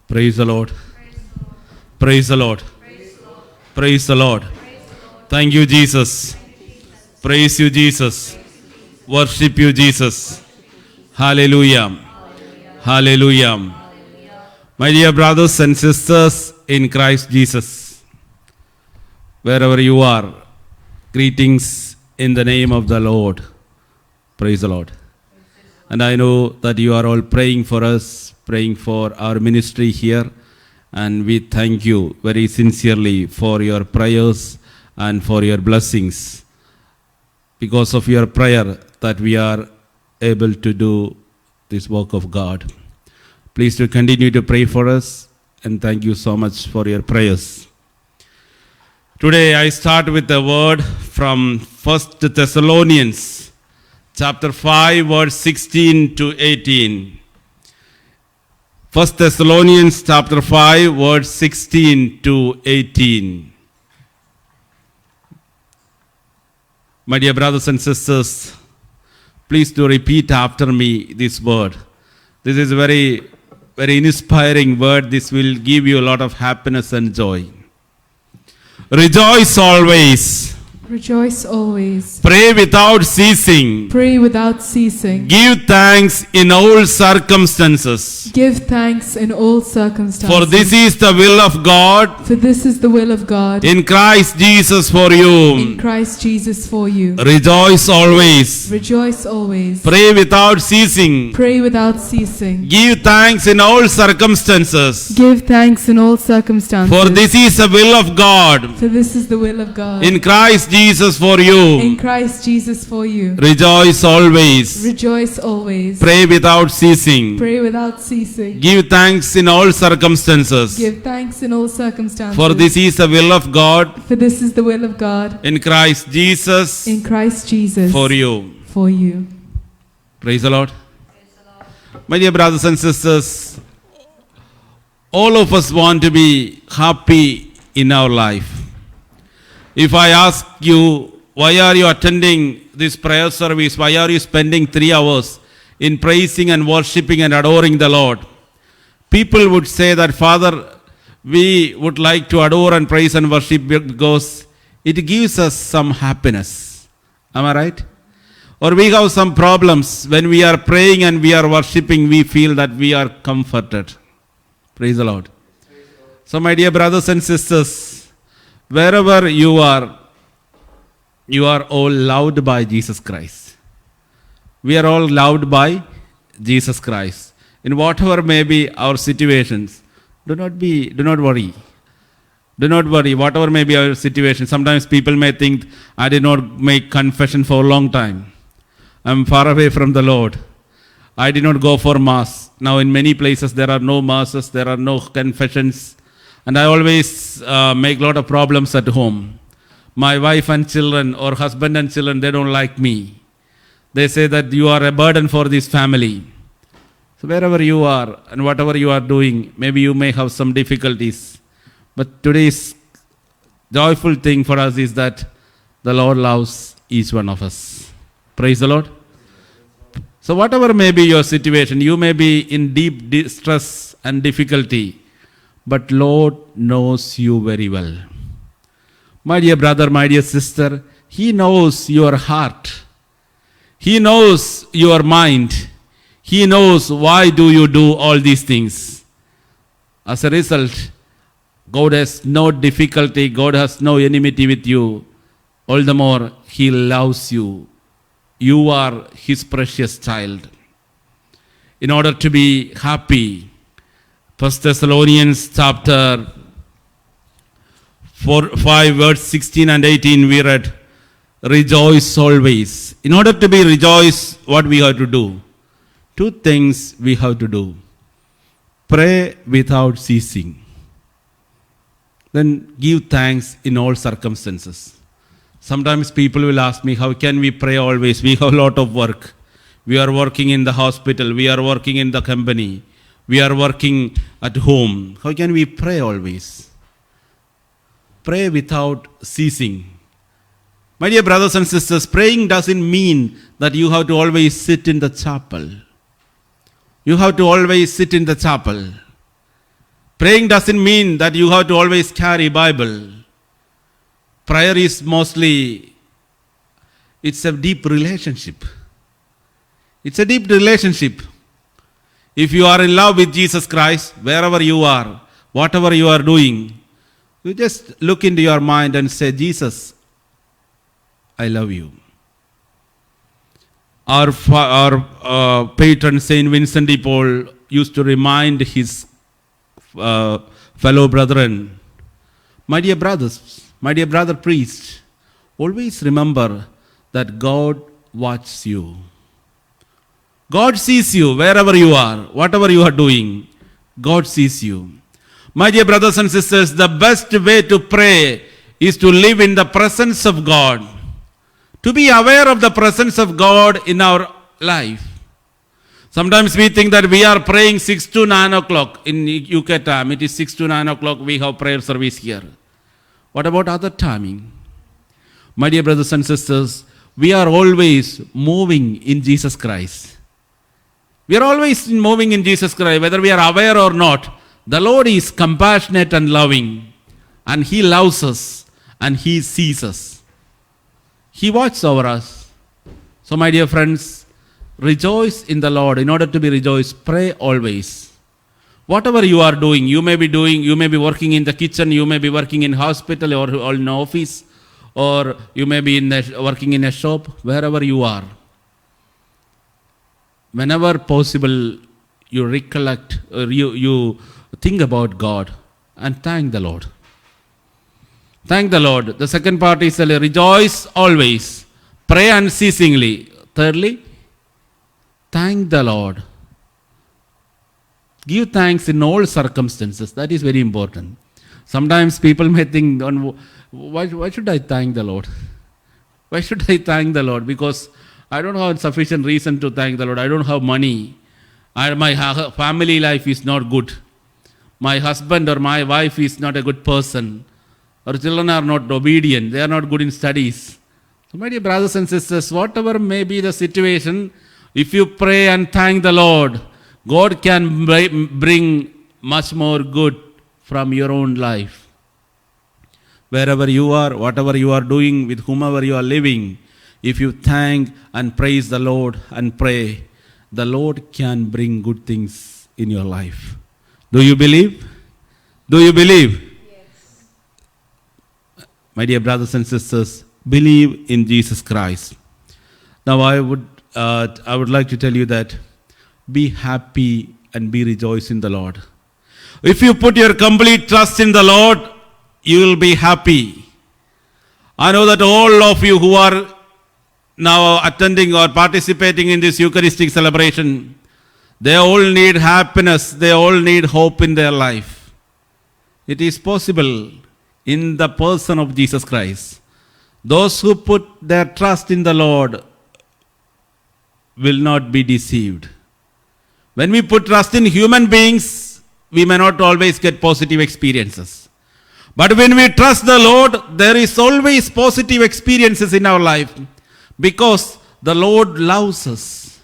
Praise the Lord. Praise the Lord. Praise the Lord. Thank you, Jesus. Praise you, Jesus. Worship you, Jesus. Hallelujah. Hallelujah. My dear brothers and sisters in Christ Jesus, wherever you are, greetings in the name of the Lord. Praise the Lord. And I know that you are all praying for us, praying for our ministry here. And we thank you very sincerely for your prayers and for your blessings. Because of your prayer that we are able to do this work of God. Please to continue to pray for us, and thank you so much for your prayers. Today I start with a word from 1 Thessalonians chapter 5 verse 16 to 18. 1 Thessalonians chapter 5 verse 16 to 18. My dear brothers and sisters, please do repeat after me this word. This is a very inspiring word. This will give you a lot of happiness and joy. Rejoice always. Rejoice always. Pray without ceasing. Pray without ceasing. Give thanks in all circumstances. Give thanks in all circumstances. For this is the will of God. For this is the will of God. In Christ Jesus for you. In Christ Jesus for you. Rejoice always. Rejoice always. Pray without ceasing. Pray without ceasing. Give thanks in all circumstances. Give thanks in all circumstances. For this is the will of God. For this is the will of God. In Christ Jesus for you. In Christ Jesus for you. Rejoice always. Rejoice always. Pray without ceasing. Pray without ceasing. Give thanks in all circumstances. Give thanks in all circumstances. For this is the will of God. For this is the will of God. In Christ Jesus In Christ Jesus for you. for you. Praise the Lord. My dear brothers and sisters, all of us want to be happy in our life. If I ask you, why are you attending this prayer service? Why are you spending 3 hours in praising and worshiping and adoring the Lord? People would say that, Father, we would like to adore and praise and worship because it gives us some happiness. Am I right? Or we have some problems. When we are praying and we are worshiping, we feel that we are comforted. Praise the Lord. So my dear brothers and sisters, wherever you are all loved by Jesus Christ. We are all loved by Jesus Christ. In whatever may be our situations, do not worry. Do not worry, whatever may be our situation. Sometimes people may think, I did not make confession for a long time. I am far away from the Lord. I did not go for mass. Now in many places there are no masses, there are no confessions. And I always make a lot of problems at home. My wife and children or husband and children, they don't like me. They say that you are a burden for this family. So wherever you are and whatever you are doing, maybe you may have some difficulties. But today's joyful thing for us is that the Lord loves each one of us. Praise the Lord. So whatever may be your situation, you may be in deep distress and difficulty. But Lord knows you very well. My dear brother, my dear sister, He knows your heart. He knows your mind. He knows why do you do all these things. As a result, God has no difficulty. God has no enmity with you. All the more, He loves you. You are His precious child. In order to be happy, 1 Thessalonians chapter 5 verse 16 and 18 we read, rejoice always. In order to be rejoice, what we have to do? 2 things we have to do. Pray without ceasing. Then give thanks in all circumstances. Sometimes people will ask me, how can we pray always? We have a lot of work. We are working in the hospital. We are working in the company. We are working at home. How can we pray always? Pray without ceasing. My dear brothers and sisters, praying doesn't mean that you have to always sit in the chapel. You have to always sit in the chapel. Praying doesn't mean that you have to always carry Bible. Prayer is mostly, it's a deep relationship. It's a deep relationship. If you are in love with Jesus Christ, wherever you are, whatever you are doing, you just look into your mind and say, Jesus, I love you. Our patron Saint Vincent de Paul used to remind his fellow brethren, my dear brothers, my dear brother priest, always remember that God watches you. God sees you wherever you are, whatever you are doing. God sees you. My dear brothers and sisters, the best way to pray is to live in the presence of God. To be aware of the presence of God in our life. Sometimes we think that we are praying 6 to 9 o'clock. In UK time, it is 6 to 9 o'clock we have prayer service here. What about other timing? My dear brothers and sisters, we are always moving in Jesus Christ. We are always moving in Jesus Christ, whether we are aware or not. The Lord is compassionate and loving, and He loves us, and He sees us. He watches over us. So my dear friends, rejoice in the Lord. In order to be rejoiced, pray always. Whatever you are doing, you may be working in the kitchen, you may be working in hospital or in office, or you may be working in a shop, wherever you are. Whenever possible, you recollect, or you think about God and thank the Lord. Thank the Lord. The second part is rejoice always, pray unceasingly. Thirdly, thank the Lord. Give thanks in all circumstances. That is very important. Sometimes people may think, why should I thank the Lord? Why should I thank the Lord? Because I don't have sufficient reason to thank the Lord. I don't have money. My family life is not good. My husband or my wife is not a good person. Our children are not obedient. They are not good in studies. So my dear brothers and sisters, whatever may be the situation, if you pray and thank the Lord, God can bring much more good from your own life. Wherever you are, whatever you are doing, with whomever you are living, if you thank and praise the Lord and pray, the Lord can bring good things in your life. Do you believe? Do you believe? Yes. My dear brothers and sisters, believe in Jesus Christ. Now I would like to tell you that be happy and be rejoiced in the Lord. If you put your complete trust in the Lord, you will be happy. I know that all of you who are now attending or participating in this Eucharistic celebration, they all need happiness, they all need hope in their life. It is possible in the person of Jesus Christ. Those who put their trust in the Lord will not be deceived. When we put trust in human beings, we may not always get positive experiences. But when we trust the Lord, there is always positive experiences in our life because the Lord loves us.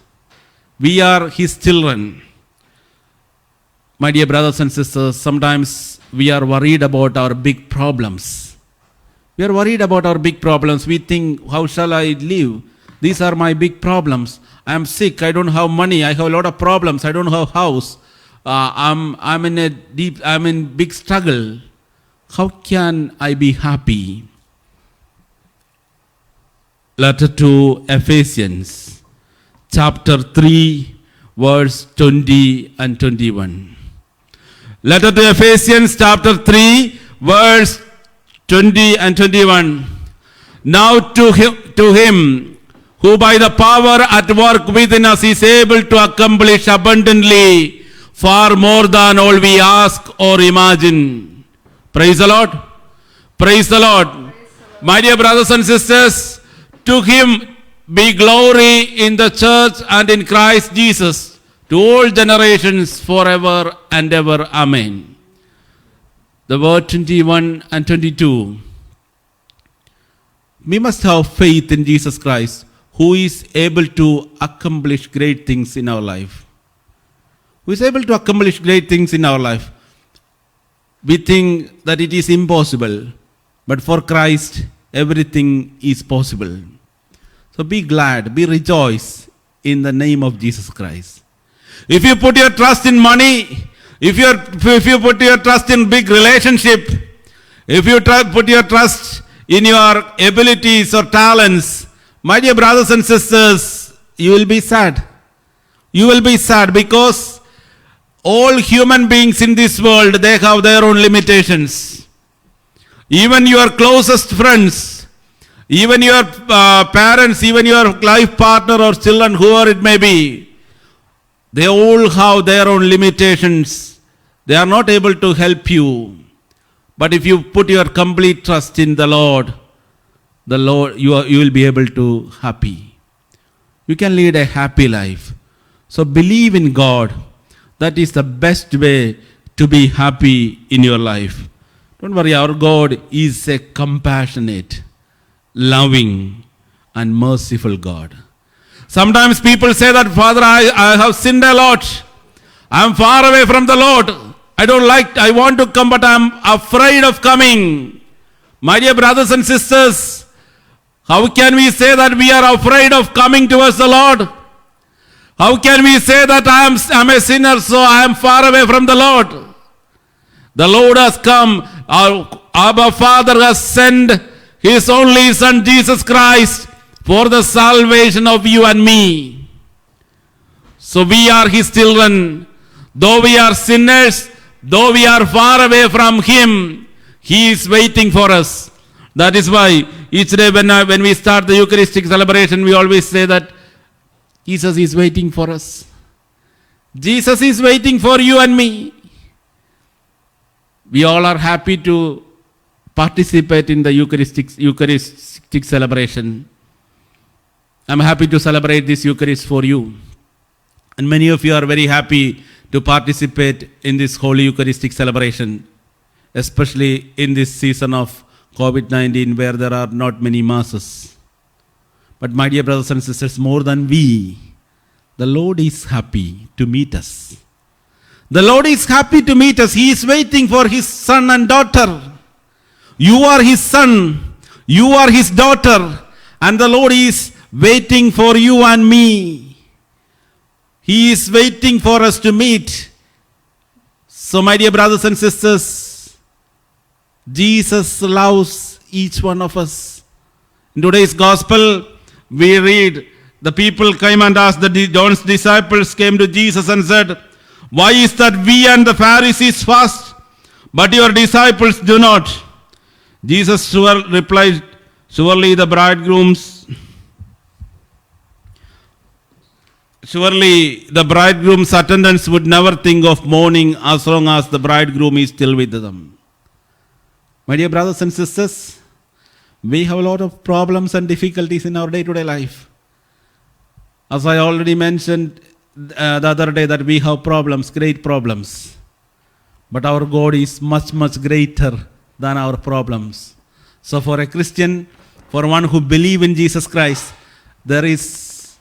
We are His children. My dear brothers and sisters, sometimes we are worried about our big problems. We are worried about our big problems. We think, how shall I live? These are my big problems. I am sick. I don't have money. I have a lot of problems. I don't have a house. I'm in big struggle. How can I be happy? Letter to Ephesians, chapter 3, verse 20 and 21. Letter to Ephesians, chapter 3, verse 20 and 21. Now to him who by the power at work within us is able to accomplish abundantly far more than all we ask or imagine. Praise the Lord. Praise the Lord. My dear brothers and sisters, to Him be glory in the church and in Christ Jesus to all generations forever and ever. Amen. The word 21 and 22. We must have faith in Jesus Christ, who is able to accomplish great things in our life. Who is able to accomplish great things in our life. we think that it is impossible. But for Christ, everything is possible. So be glad, be rejoice in the name of Jesus Christ. If you put your trust in money, if you put your trust in big relationship, if you put your trust in your abilities or talents, my dear brothers and sisters, you will be sad. You will be sad because all human beings in this world, they have their own limitations. Even your closest friends, even your parents, even your life partner or children, whoever it may be, they all have their own limitations. They are not able to help you. But if you put your complete trust in the Lord, you will be able to happy. You can lead a happy life. So believe in God. That is the best way to be happy in your life. Don't worry, our God is a compassionate, loving, and merciful God. Sometimes people say that, Father, I have sinned a lot. I am far away from the Lord. I want to come, but I am afraid of coming. My dear brothers and sisters, how can we say that we are afraid of coming towards the Lord? How can we say that I am a sinner, so I am far away from the Lord? The Lord has come. Our Abba Father has sent His only Son, Jesus Christ, for the salvation of you and me. So we are His children. Though we are sinners, though we are far away from Him, He is waiting for us. That is why each day when we start the Eucharistic celebration, we always say that Jesus is waiting for us. Jesus is waiting for you and me. We all are happy to participate in the Eucharistic celebration. I'm happy to celebrate this Eucharist for you. And many of you are very happy to participate in this Holy Eucharistic celebration, especially in this season of COVID-19 where there are not many masses. But my dear brothers and sisters, more than we, the Lord is happy to meet us. The Lord is happy to meet us. He is waiting for His son and daughter. You are His son. You are His daughter. And the Lord is waiting for you and me. He is waiting for us to meet. So my dear brothers and sisters, Jesus loves each one of us. In today's gospel, we read, the people came and asked, John's disciples came to Jesus and said, why is that we and the Pharisees fast, but your disciples do not? Jesus replied, surely the bridegroom's attendants would never think of mourning as long as the bridegroom is still with them. My dear brothers and sisters, we have a lot of problems and difficulties in our day-to-day life. As I already mentioned the other day that we have problems, great problems. But our God is much, much greater than our problems. So for a Christian, for one who believes in Jesus Christ, there is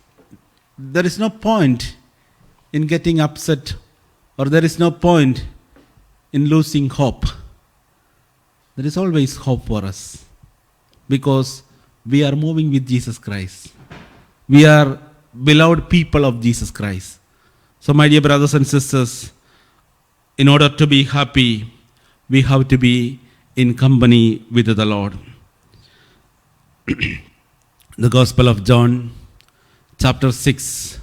no point in getting upset, or there is no point in losing hope. There is always hope for us because we are moving with Jesus Christ. We are beloved people of Jesus Christ. So my dear brothers and sisters, in order to be happy, we have to be in company with the Lord. The Gospel of John, chapter 6,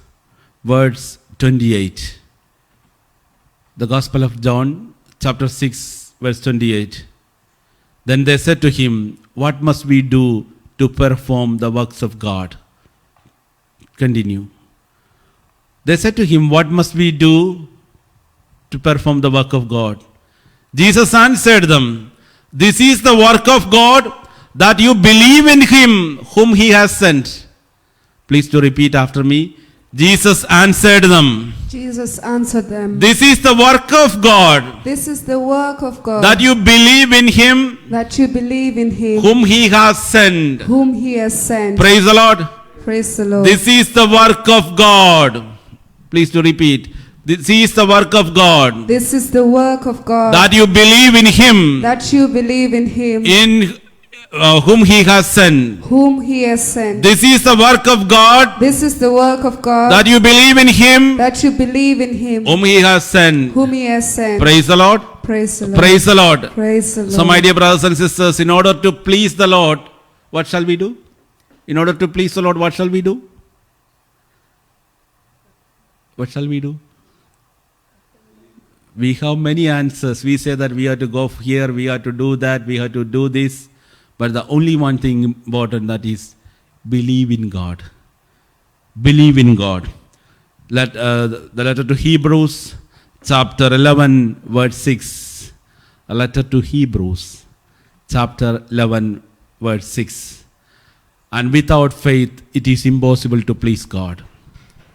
verse 28. The Gospel of John, chapter 6, verse 28. Then they said to him, what must we do to perform the works of God? Continue. They said to him, what must we do to perform the work of God? Jesus answered them, this is the work of God, that you believe in Him whom He has sent. Please to repeat after me. Jesus answered them. Jesus answered them. This is the work of God. This is the work of God. That you believe in Him. That you believe in Him. Whom He has sent. Whom He has sent. Praise the Lord. Praise the Lord. This is the work of God. Please to repeat. This is the work of God. This is the work of God. That you believe in Him, That you believe in Him, in whom He has sent. whom He has sent. This is the work of God. This is the work of God. That you believe in Him, That you believe in Him, whom He has sent. whom He has sent. Praise the Lord. Praise the Lord. Praise the Lord. Praise the Lord. So, my dear brothers and sisters, in order to please the Lord, what shall we do? In order to please the Lord, what shall we do? What shall we do? We have many answers. We say that we have to go here, we have to do that, we have to do this. But the only one thing important, that is believe in God. Believe in God. The letter to Hebrews, chapter 11, verse 6. A letter to Hebrews, chapter 11, verse 6. And without faith, it is impossible to please God.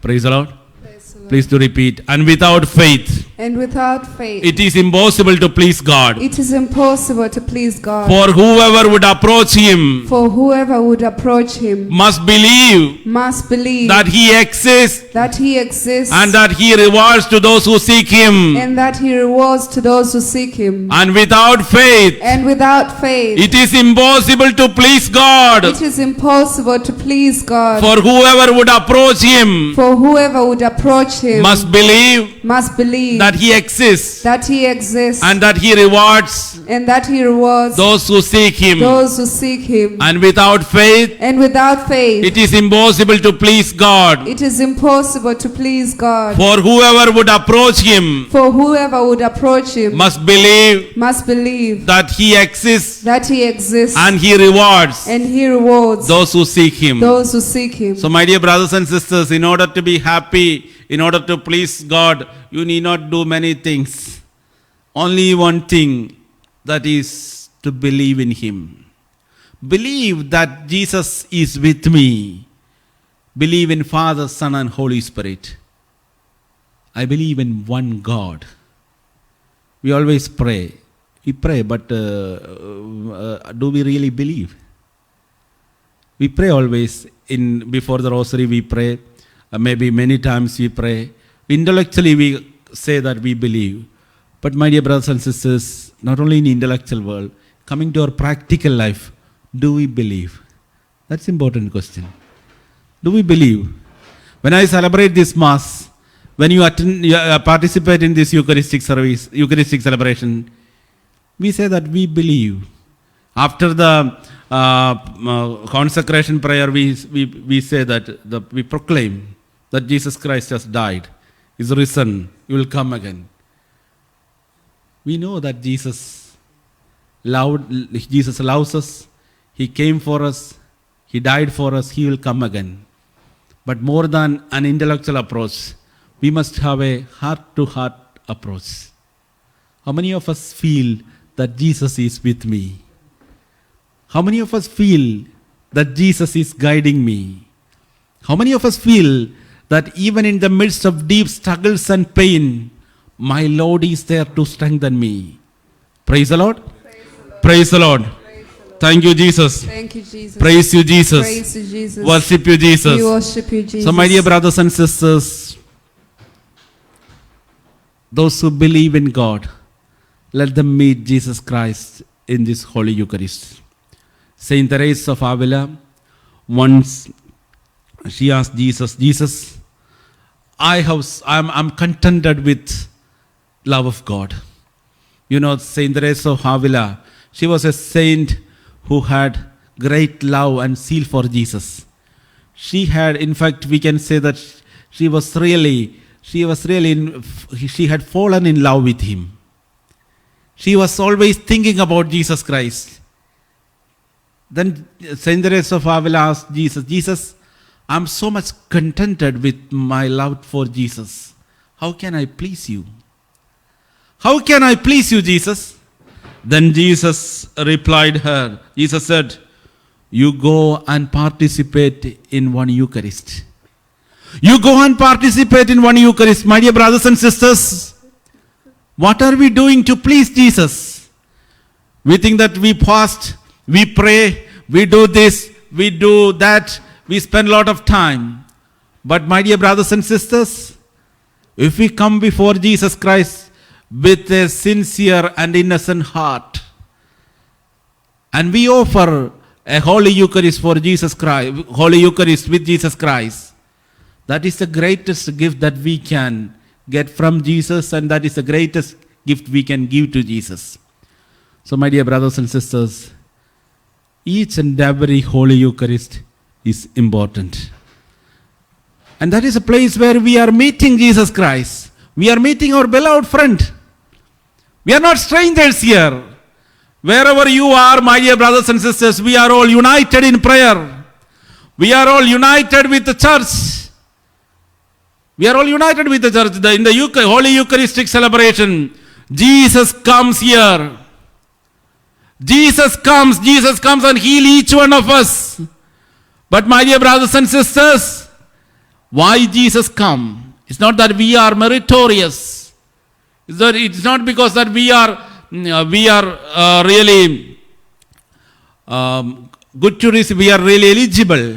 Praise the Lord. Praise the Lord. Please to repeat. And without faith, And without faith, it is impossible to please God. it is impossible to please God. For whoever would approach Him For whoever would approach Him must believe must believe that He exists that He exists, and that He rewards to those who seek Him. and that He rewards to those who seek Him. And without faith, And without faith, it is impossible to please God. it is impossible to please God. For whoever would approach Him For whoever would approach Him must believe must believe that He exists that He exists, and that He rewards and that He rewards those who seek Him. those who seek Him. And without faith, And without faith, it is impossible to please God. it is impossible to please God. For whoever would approach Him For whoever would approach Him must believe must believe that He exists that He exists, and He rewards and He rewards those who seek Him. those who seek Him. So, my dear brothers and sisters, in order to be happy, in order to please God, you need not do many things. Only one thing, that is to believe in Him. Believe that Jesus is with me. Believe in Father, Son, and Holy Spirit. I believe in one God. We always pray. We pray, but do we really believe? We pray always. Before the rosary we pray. Maybe many times we pray. Intellectually we say that we believe. But my dear brothers and sisters, not only in the intellectual world, coming to our practical life, do we believe? That's an important question. Do we believe? When I celebrate this Mass, when you participate in this Eucharistic service, Eucharistic celebration, we say that we believe. After the consecration prayer, we say that we proclaim that Jesus Christ has died, is risen, He will come again. We know that Jesus loves us. He came for us. He died for us. He will come again. But more than an intellectual approach, we must have a heart-to-heart approach. How many of us feel that Jesus is with me? How many of us feel that Jesus is guiding me? How many of us feel that even in the midst of deep struggles and pain, my Lord is there to strengthen me? Praise the Lord. Praise the Lord. Thank you, Jesus. Thank you, Jesus. Praise you, Jesus. Praise you, Jesus. Worship you, Jesus. We worship you, Jesus. So, my dear brothers and sisters, those who believe in God, let them meet Jesus Christ in this Holy Eucharist. Saint Teresa of Avila, once she asked Jesus, I'm contented with love of God. You know, Saint Teresa of Avila, she was a saint who had great love and zeal for Jesus. She had, in fact, we can say that she had fallen in love with Him. She was always thinking about Jesus Christ. Then Saint Teresa of Avila asked Jesus, I'm so much contented with my love for Jesus. How can I please you? How can I please you, Jesus? Then Jesus replied her. Jesus said, you go and participate in one Eucharist. You go and participate in one Eucharist. My dear brothers and sisters, what are we doing to please Jesus? We think that we fast, we pray, we do this, we do that, we spend a lot of time. But my dear brothers and sisters, if we come before Jesus Christ with a sincere and innocent heart, and we offer a Holy Eucharist for Jesus Christ, Holy Eucharist with Jesus Christ, that is the greatest gift that we can get from Jesus, and that is the greatest gift we can give to Jesus. So my dear brothers and sisters, each and every Holy Eucharist is important. And that is a place where we are meeting Jesus Christ. We are meeting our beloved friend. We are not strangers here. Wherever you are, my dear brothers and sisters, we are all united in prayer. We are all united with the church. We are all united with the church. In the Holy Eucharistic celebration, Jesus comes here. Jesus comes and heals each one of us. But my dear brothers and sisters, why Jesus come? It's not that we are meritorious. It's not because that we are really good to receive. We are really eligible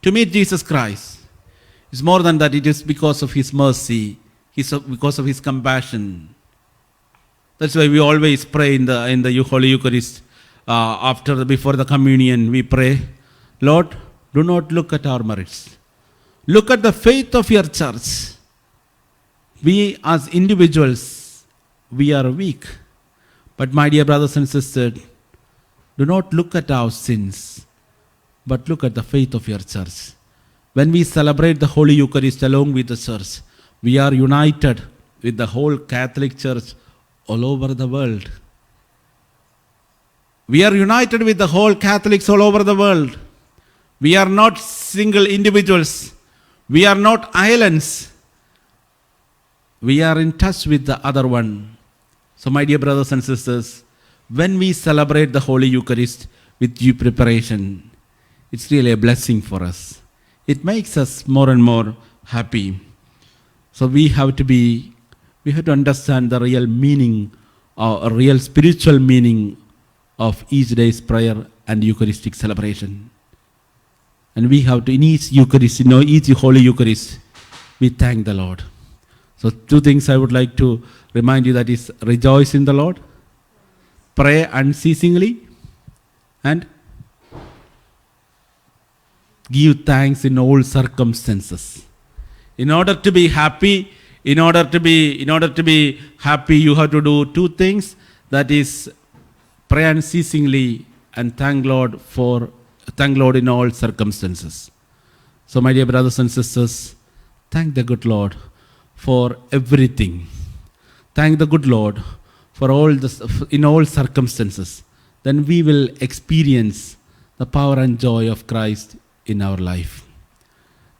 to meet Jesus Christ. It's more than that. It is because of His mercy, because of His compassion. That's why we always pray in the Holy Eucharist before the communion. We pray, Lord, do not look at our merits. Look at the faith of your church. We as individuals, we are weak. But my dear brothers and sisters, do not look at our sins, but look at the faith of your church. When we celebrate the Holy Eucharist along with the church, we are united with the whole Catholic Church all over the world. We are united with the whole Catholics all over the world. We are not single individuals. We are not islands. We are in touch with the other one. So my dear brothers and sisters, when we celebrate the Holy Eucharist with due preparation, it's really a blessing for us. It makes us more and more happy. So we have to understand the real meaning, a real spiritual meaning of each day's prayer and Eucharistic celebration. And we have to, in each Eucharist, each Holy Eucharist, we thank the Lord. So 2 things I would like to remind you, that is, rejoice in the Lord, pray unceasingly, and give thanks in all circumstances. In order to be happy, you have to do 2 things. That is, pray unceasingly and thank Lord in all circumstances. So my dear brothers and sisters, thank the good Lord for everything. Thank the good Lord for all this in all circumstances. Then we will experience the power and joy of Christ in our life.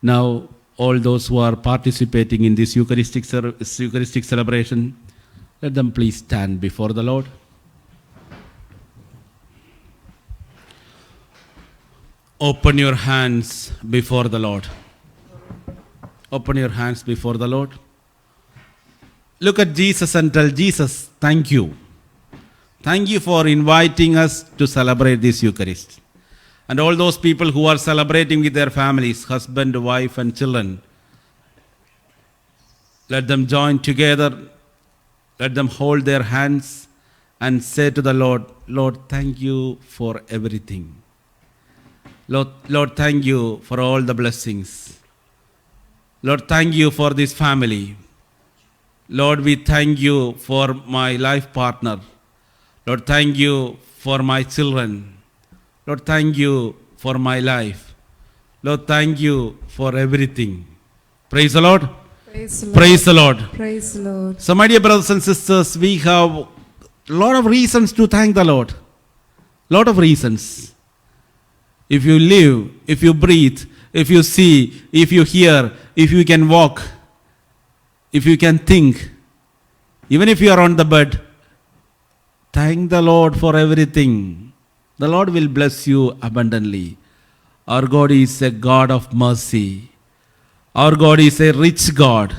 Now, all those who are participating in this Eucharistic celebration, let them please stand before the Lord. Open your hands before the Lord. Open your hands before the Lord. Look at Jesus and tell Jesus, thank you. Thank you for inviting us to celebrate this Eucharist. And all those people who are celebrating with their families, husband, wife, and children, let them join together. Let them hold their hands and say to the Lord, Lord, thank you for everything. Lord, thank you for all the blessings. Lord, thank you for this family. Lord, we thank you for my life partner. Lord, thank you for my children. Lord, thank you for my life. Lord, thank you for everything. Praise the Lord. Praise the Lord. Praise the Lord. Praise the Lord. So my dear brothers and sisters, we have a lot of reasons to thank the Lord. Lot of reasons. If you live, if you breathe, if you see, if you hear, if you can walk, if you can think, even if you are on the bed, thank the Lord for everything. The Lord will bless you abundantly. Our God is a God of mercy. Our God is a rich God.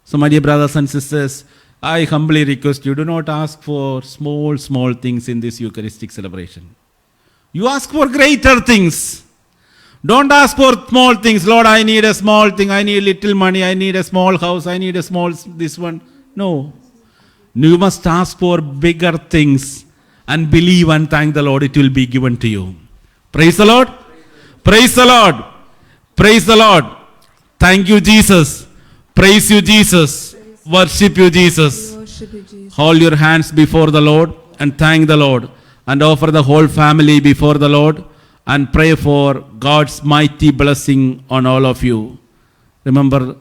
So my dear brothers and sisters, I humbly request you, do not ask for small things in this Eucharistic celebration. You ask for greater things. Don't ask for small things. Lord, I need a small thing. I need little money. I need a small house. I need a small this one. No. You must ask for bigger things and believe and thank the Lord. It will be given to you. Praise the Lord. Praise the Lord. Praise the Lord. Thank you, Jesus. Praise you, Jesus. Worship you, Jesus. We worship you, Jesus. Hold your hands before the Lord and thank the Lord and offer the whole family before the Lord and pray for God's mighty blessing on all of you. Remember,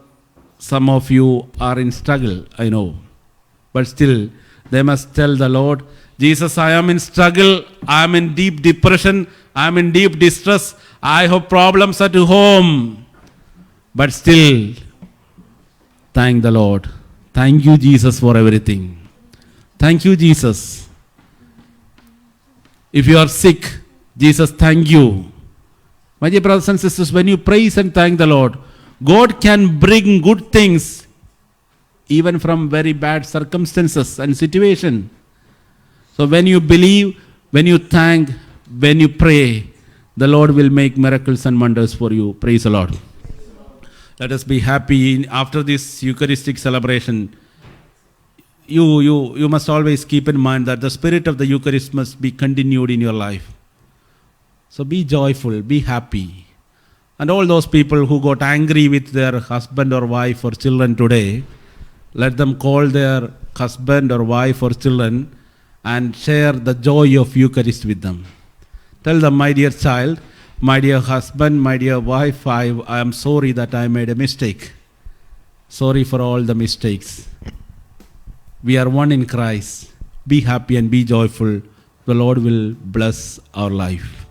some of you are in struggle, I know. But still, they must tell the Lord, Jesus, I am in struggle. I am in deep depression. I am in deep distress. I have problems at home. But still, thank the Lord. Thank you, Jesus, for everything. Thank you, Jesus. If you are sick, Jesus, thank you. My dear brothers and sisters, when you praise and thank the Lord, God can bring good things even from very bad circumstances and situation. So when you believe, when you thank, when you pray, the Lord will make miracles and wonders for you. Praise the Lord. Let us be happy after this Eucharistic celebration. You must always keep in mind that the spirit of the Eucharist must be continued in your life. So be joyful, be happy. And all those people who got angry with their husband or wife or children today, let them call their husband or wife or children and share the joy of Eucharist with them. Tell them, my dear child, my dear husband, my dear wife, I am sorry that I made a mistake. Sorry for all the mistakes. We are one in Christ. Be happy and be joyful. The Lord will bless our life.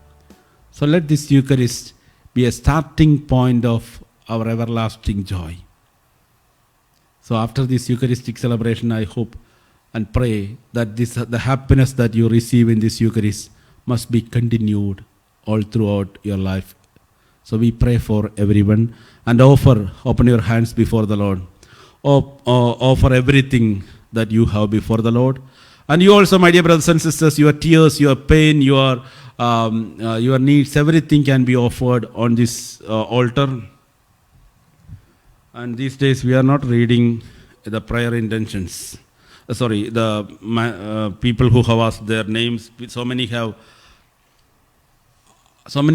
So let this Eucharist be a starting point of our everlasting joy. So after this Eucharistic celebration, I hope and pray that the happiness that you receive in this Eucharist must be continued all throughout your life. So we pray for everyone and open your hands before the Lord. Offer everything that you have before the Lord. And you also, my dear brothers and sisters, your tears, your pain, your needs, everything can be offered on this altar. And these days we are not reading the prayer intentions. The people who have asked their names. So many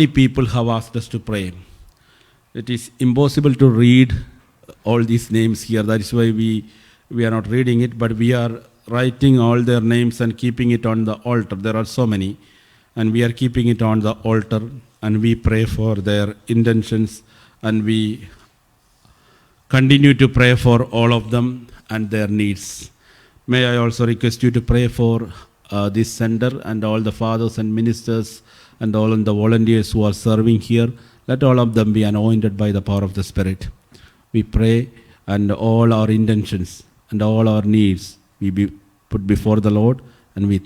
people have asked us to pray. It is impossible to read all these names here. That is why we are not reading it, but we are writing all their names and keeping it on the altar. There are so many, and we are keeping it on the altar, and we pray for their intentions, and we continue to pray for all of them and their needs. May I also request you to pray for this center and all the fathers and ministers and all the volunteers who are serving here. Let all of them be anointed by the power of the Spirit. We pray, and all our intentions and all our needs we put before the Lord, and we